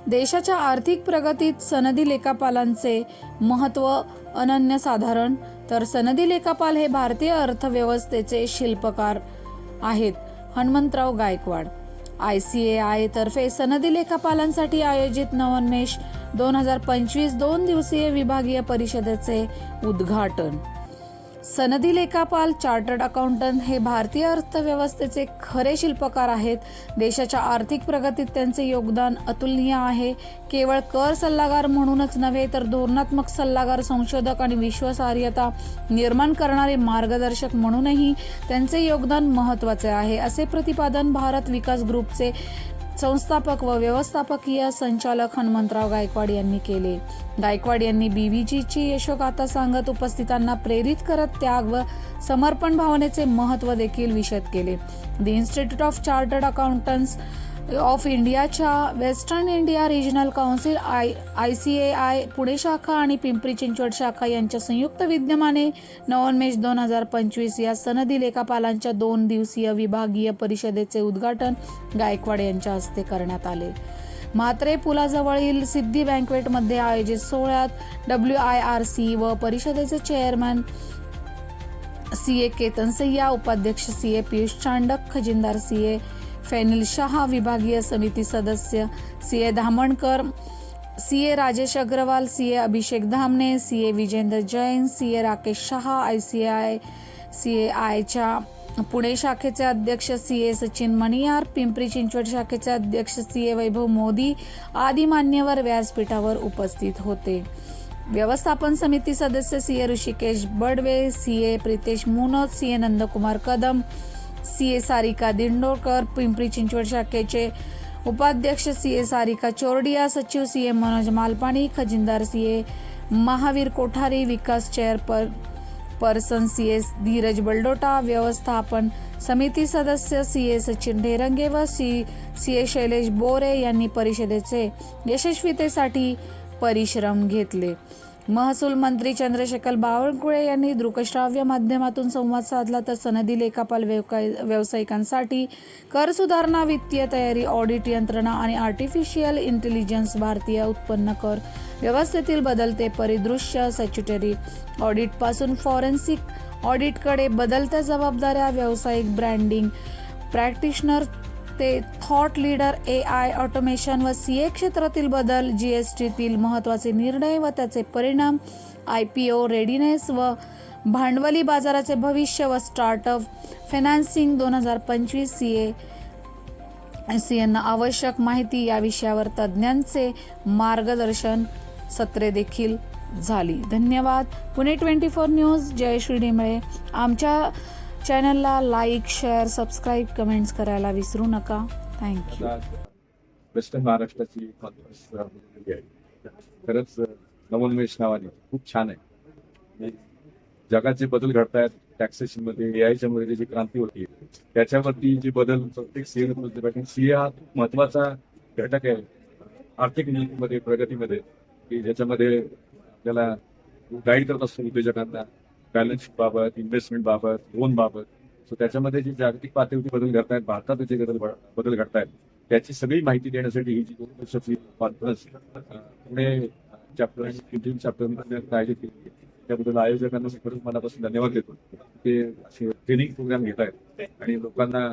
देशाच्या आर्थिक प्रगतीत सनदी लेखापालांचे महत्त्व अनन्यसाधारण. तर सनदी लेखापाल हे भारतीय अर्थव्यवस्थेचे शिल्पकार आहेत. हनुमंतराव गायकवाड. ICAI तर्फे सनदी लेखापालांसाठी आयोजित नवोन्मेष 2025 2 दिवसीय विभागीय परिषदेचे उद्घाटन. सनदी लेखापाल चार्टर्ड अकाउंटंट हे भारतीय अर्थव्यवस्थेचे खरे शिल्पकार आहेत. देशाच्या आर्थिक प्रगतीत त्यांचे योगदान अतुलनीय आहे. केवळ कर सल्लागार म्हणूनच नव्हे तर धोरणात्मक सल्लागार, संशोधक आणि विश्वासार्हता निर्माण करणारे मार्गदर्शक म्हणूनही त्यांचे योगदान महत्त्वाचे आहे, असे प्रतिपादन भारत विकास ग्रुपचे संस्थापक व व्यवस्थापकीय संचालक हनुमंतराव गायकवाड यांनी केले. गायकवाड यांनी BVGची यशोगाथा सांगत उपस्थितांना प्रेरित करत त्याग व समर्पण भावनेचे महत्त्व देखील विशद केले. The institute of chartered accountants of इंडियाच्या western India regional council ICAI Pune शाखा आणि पिंपरी चिंचवड शाखा यांच्या संयुक्त विद्यमाने नवोन्मेष 2025 या सनदी लेखापालांच्या 2 दिवसीय विभागीय परिषदेचे उद्घाटन गायकवाड यांच्या हस्ते करण्यात आले. म्हात्रे पुलाजवळील सिद्धी बँक्वेटमध्ये आयोजित सोहळ्यात WIRC व परिषदेचे चेअरमन CA केतन सय्या, उपाध्यक्ष CA पियुष चांडक, खजिनदार CA फैनिल शहा, विभागीय समिती सदस्य CA Dhamankar, CA Rajesh Agarwal, CA अभिषेक धामणे, CA विजेंद्र जैन, CA राकेश शहा, ICAIच्या पुणे शाखेचे अध्यक्ष CA सचिन मणियार, पिंपरी चिंचवड शाखेचे अध्यक्ष CA वैभव मोदी आदी मान्यवर व्यासपीठावर उपस्थित होते. व्यवस्थापन समिती सदस्य CA Rishikesh Badve, CA Pritesh Munot, CA Nandkumar Kadam, CA Sarika दिंडोरकर, Pimpri Chinchwad शाखेचे उपाध्यक्ष CA सारिका चोरडिया, सचिव CA मनोज मालपाणी, खजिनदार CA महावीर कोठारी, विकास चेअरपर्सन CA धीरज बलडोटा, व्यवस्थापन समिती सदस्य CA सचिन ढेरंगे व CA शैलेश बोरे यांनी परिषदेचे यशस्वीतेसाठी परिश्रम घेतले. महसूल मंत्री चंद्रशेखर बावनकुळे यांनी दृकश्राव्य माध्यमातून संवाद साधला. तर सनदी लेखापाल व्यावसायिकांसाठी कर सुधारणा, वित्तीय तयारी, ऑडिट यंत्रणा आणि आर्टिफिशियल इंटेलिजन्स, भारतीय उत्पन्न कर व्यवस्थेतील बदलते परिदृश्य, स्टॅच्युटरी ऑडिटपासून फॉरेन्सिक ऑडिटकडे बदलत्या जबाबदाऱ्या, व्यावसायिक ब्रँडिंग प्रॅक्टिशनर ते थॉट लीडर, AI ऑटोमेशन व CA क्षेत्रातील बदल, GSTतील महत्त्वाचे निर्णय व त्याचे परिणाम, IPO रेडीनेस व भांडवली बाजाराचे भविष्य व स्टार्टअप फायनान्सिंग 2025 CA आवश्यक माहिती या विषयावर तज्ज्ञांचे मार्गदर्शन सत्रे देखील झाली. धन्यवाद. पुणे 24 न्यूज जयश्री डिमळे. आमच्या चॅनलला लाईक, शेअर, सबस्क्राईब, कमेंट्स करायला विसरू नका. थँक्यू. वेस्टर्न महाराष्ट्राची कॉन्फरन्स खरंच नवोन्मेष नावाने खूप छान आहे. जगात जे बदल घडतायत टॅक्सेशनमध्ये, AIच्या मध्ये जी क्रांती होती त्याच्यावरती जे बदल प्रत्येक CA पोहोचले पाहिजे. CA हा खूप महत्वाचा घटक आहे आर्थिक नीतीमध्ये, प्रगतीमध्ये, की ज्याच्यामध्ये आपल्याला गाईड करत असतो उद्योजकांना बॅलन्स शीट बाबत, इन्व्हेस्टमेंट बाबत, लोन बाबत. सो त्याच्यामध्ये जे जागतिक पातळीवरती बदल घडतायत, भारतात जे बदल घडतायत त्याची सगळी माहिती देण्यासाठी ही जी 2 दिवसाची कॉन्फरन्स पुणे चॅप्टर आणि पिंपरी चॅप्टर आयोजित केली त्याबद्दल आयोजकांना मी खरंच मनापासून धन्यवाद देतो. ते असे ट्रेनिंग प्रोग्राम घेत आहेत आणि लोकांना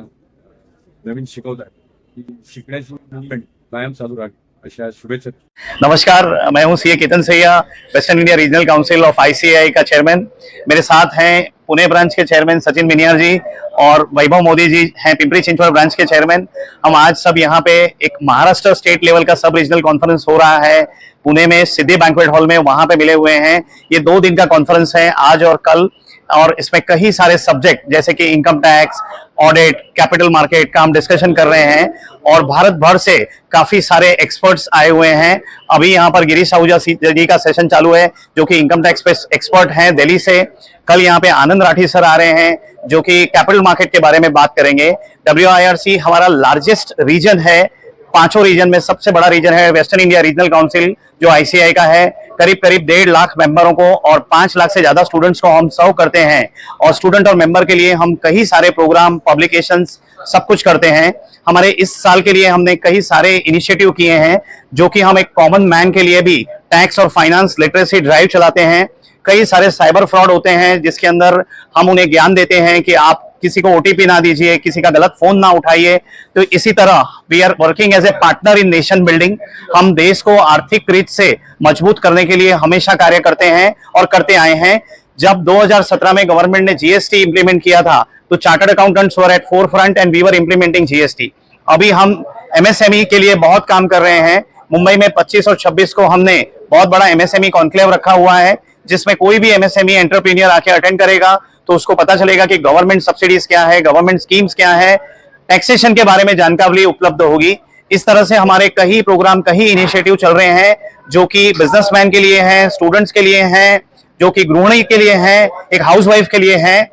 नवीन शिकवत आहेत की शिकण्याची मुवमेंट कायम चालू राहील अशा शुभेच्छा. नमस्कार, मैं हूं CA केतन सैया, western India regional council of ICAI का चेयरमैन. मेरे साथ हैं पुणे ब्रांच के चेयरमैन सचिन मिनियार जी और वैभव मोदी जी हैं पिंपरी चिंचवड ब्रांच के चेयरमैन. हम आज सब यहाँ पे एक महाराष्ट्र स्टेट लेवल का सब रीजनल कॉन्फ्रेंस हो रहा है पुणे में सिद्धि बैंक्वेट हॉल में, वहां पे मिले हुए हैं. ये 2 दिन का कॉन्फ्रेंस है, आज और कल, और इसमें कई सारे सब्जेक्ट जैसे कि income tax, audit, capital market का हम डिस्कशन कर रहे हैं और भारत भर से काफी सारे एक्सपर्ट्स आए हुए हैं. अभी यहाँ पर गिरीश आहूजा जी का सेशन चालू है जो कि इनकम टैक्स पे एक्सपर्ट हैं दिल्ली से. कल यहाँ पे आनंद राठी सर आ रहे हैं जो कि कैपिटल मार्केट के बारे में बात करेंगे. WIRC हमारा लार्जेस्ट रीजन है पांचों रीजन में सबसे बड़ा रीजन है वेस्टर्न इंडिया रीजनल काउंसिल, जो आईसीआई का है। करीब करीब 1.5 लाख मेंबरों को और 5 लाख से ज्यादा स्टूडेंट्स को हम सर्व करते हैं। और स्टूडेंट और मेंबर के लिए हम कई सारे प्रोग्राम, पब्लिकेशंस सब कुछ करते हैं। हमारे इस साल के लिए हमने कई सारे इनिशिएटिव किए हैं, जो कि हम एक कॉमन मैन के लिए भी टैक्स और फाइनेंस लिटरेसी ड्राइव चलाते हैं। कई सारे साइबर फ्रॉड होते हैं, जिसके अंदर हम उन्हें ज्ञान देते हैं कि आप किसी को ओटीपी ना दीजिए, किसी का गलत फोन ना उठाइए। तो इसी तरह we are working as a partner in nation building. हम देश को आर्थिक रीति से मजबूत करने के लिए हमेशा कार्य करते हैं और करते आए हैं। जब 2017 में गवर्नमेंट ने जीएसटी इंप्लीमेंट किया था, तो chartered accountants were at forefront and we were implementing GST. अभी हम एमएसएमई के लिए बहुत काम कर रहे हैं। मुंबई में 25 और 26 को हमने बहुत बड़ा एमएसएमई कॉन्क्लेव रखा हुआ है, जिसमें कोई भी एमएसएमई एंटरप्रेन्योर आके अटेंड करेगा तो उसको पता चलेगा कि गवर्नमेंट सब्सिडीज क्या है, गवर्नमेंट स्कीम्स क्या है, टैक्सेशन के बारे में जानकारी उपलब्ध होगी। इस तरह से हमारे कई प्रोग्राम, कई इनिशिएटिव चल रहे हैं, जो कि बिजनेसमैन के लिए हैं, स्टूडेंट्स के लिए हैं, जो कि गृहिणी के लिए हैं, एक हाउसवाइफ के लिए हैं,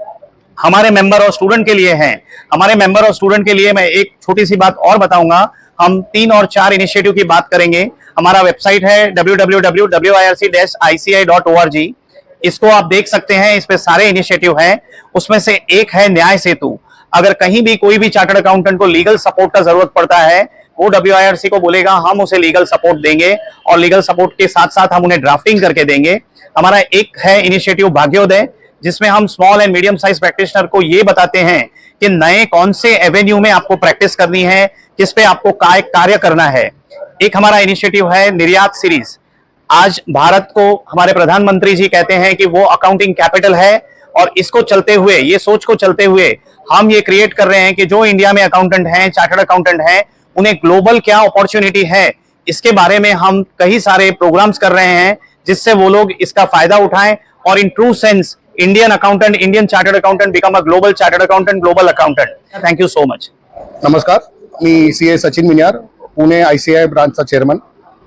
हमारे मेंबर और स्टूडेंट के लिए हैं। हमारे मेंबर और स्टूडेंट के लिए मैं एक छोटी सी बात और बताऊंगा। हम 3 और 4 इनिशिएटिव की बात करेंगे। हमारा वेबसाइट है www.wirc-ici.org। इसको आप देख सकते हैं, इस पे सारे इनिशिएटिव हैं। उसमें से एक है न्याय सेतु। अगर कहीं भी कोई भी चार्टर्ड अकाउंटेंट को लीगल सपोर्ट का जरूरत पड़ता है, वो WIRC को बोलेगा, हम उसे लीगल सपोर्ट देंगे और लीगल सपोर्ट के साथ साथ हम उन्हें ड्राफ्टिंग करके देंगे। हमारा एक है इनिशिएटिव भाग्योदय, जिसमें हम small and medium size practitioner को ये बताते हैं कि नए कौन से एवेन्यू में आपको प्रैक्टिस करनी है, किस पे आपको कार्य करना है। एक हमारा इनिशिएटिव है निर्यात सीरीज। आज भारत को हमारे प्रधानमंत्री जी कहते हैं कि वो अकाउंटिंग कैपिटल है, और इसको चलते हुए, ये सोच को चलते हुए हम ये क्रिएट कर रहे हैं कि जो इंडिया में अकाउंटेंट हैं, चार्टर्ड अकाउंटेंट हैं, उन्हें ग्लोबल क्या अपॉर्चुनिटी है, इसके बारे में हम कई सारे प्रोग्राम्स कर रहे हैं, जिससे वो लोग इसका फायदा उठाएं और in true sense Indian accountant, Indian chartered accountant become a global chartered accountant, global accountant. Thank you so much. नमस्कार, मी सीए सचिन मिन्यार, पुणे आयसीआय ब्रांचचा चेअरमन।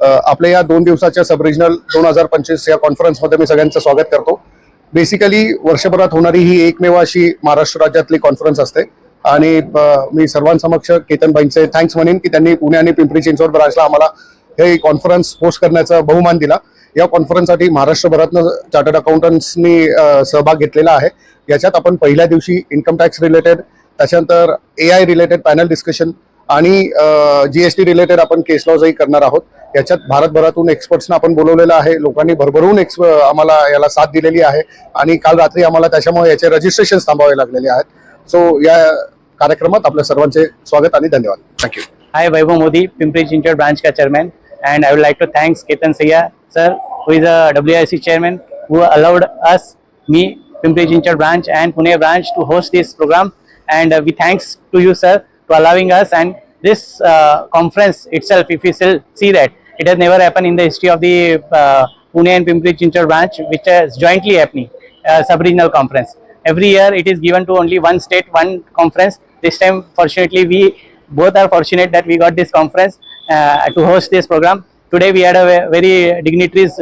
आपल्या या 2 दिवसाच्या सब रिजनल 2025 या कॉन्फरन्समध्ये मी सगळ्यांचं स्वागत करतो। बेसिकली वर्षभरात होणारी ही एकमेव अशी महाराष्ट्र राज्यातली कॉन्फरन्स असते, आणि मी सर्वांसमक्ष केतनबाईंचे थँक्स म्हणेन की त्यांनी पुणे आणि पिंपरी चिंचवड ब्रांचला आम्हाला हे कॉन्फरन्स होस्ट करण्याचा बहुमान दिला। या कॉन्फरन्ससाठी महाराष्ट्रभरातनं चार्टर्ड अकाउंटंट्सनी सहभाग घेतलेला आहे। याच्यात आपण पहिल्या दिवशी इन्कम टॅक्स रिलेटेड, त्याच्यानंतर AI रिलेटेड पॅनल डिस्कशन आणि जीएसटी रिलेटेड आपण केस लॉजही करणार आहोत। याच्यात भारतभरातून एक्सपर्ट्सना आपण बोलवलेलं आहे। लोकांनी भरभरून आम्हाला याला साथ दिलेली आहे, आणि काल रात्री आम्हाला त्याच्यामुळे याचे रजिस्ट्रेशन थांबवावे लागलेले आहेत। सो या कार्यक्रमात आपल्या सर्वांचे स्वागत आणि धन्यवाद। Thank you. Hi, Vaibhav Modi, Pimpri Chinchwad branch ka chairman, and I would like to thank Ketan Saiya sir, who is a WIRC chairman, who allowed us, me, Pimpri Chinchwad branch and Pune branch to host this program, and we thanks to you sir to allowing us. And this conference itself, if you still see that, it has never happened in the history of the Pune and Pimpri Chinchwad branch, which is jointly happening sub-regional conference. Every year it is given to only one state, one conference. This time, fortunately, we both are fortunate that we got this conference to host this program. Today we had a very dignitaries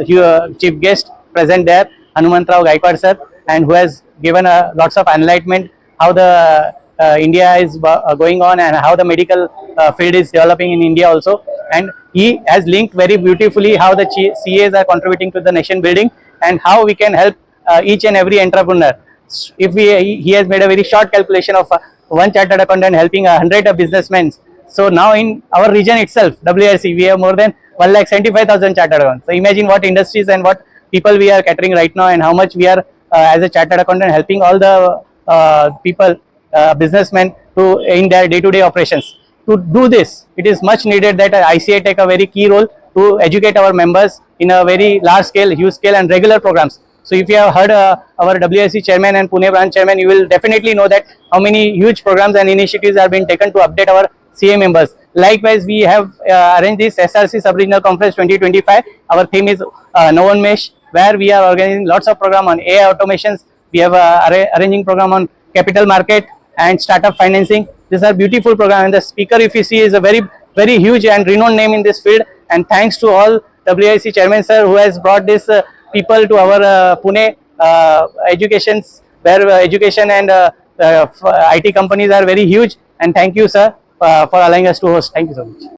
chief guest present there, Hanumantrao Gaikwad sir, and who has given lots of enlightenment how the India is going on and how the medical field is developing in India also. And he has linked very beautifully how the CAs are contributing to the nation building and how we can help each and every entrepreneur. If he has made a very short calculation of one chartered accountant helping 100 of businessmen. So now in our region itself, WIRC, we have more than 1,75,000 chartered accountants. So imagine what industries and what people we are catering right now, and how much we are as a chartered accountant helping all the people, businessmen, to in their day-to-day operations. To do this, it is much needed that ICI take a very key role to educate our members in a very large scale, huge scale, and regular programs. So if you have heard our WIRC chairman and Pune branch chairman, you will definitely know that how many huge programs and initiatives are being taken to update our CA members. Likewise, we have arranged this SRC Sub-Regional Conference 2025. Our theme is Navonmesh, where we are organizing lots of programs on AI automations. We have arranging program on capital market and startup financing. These are beautiful programs, and the speaker, if you see, is a very, very huge and renowned name in this field. And thanks to all WIRC chairman sir, who has brought this people to our Pune educations, where education and IT companies are very huge. And thank you sir for allowing us to host. Thank you so much.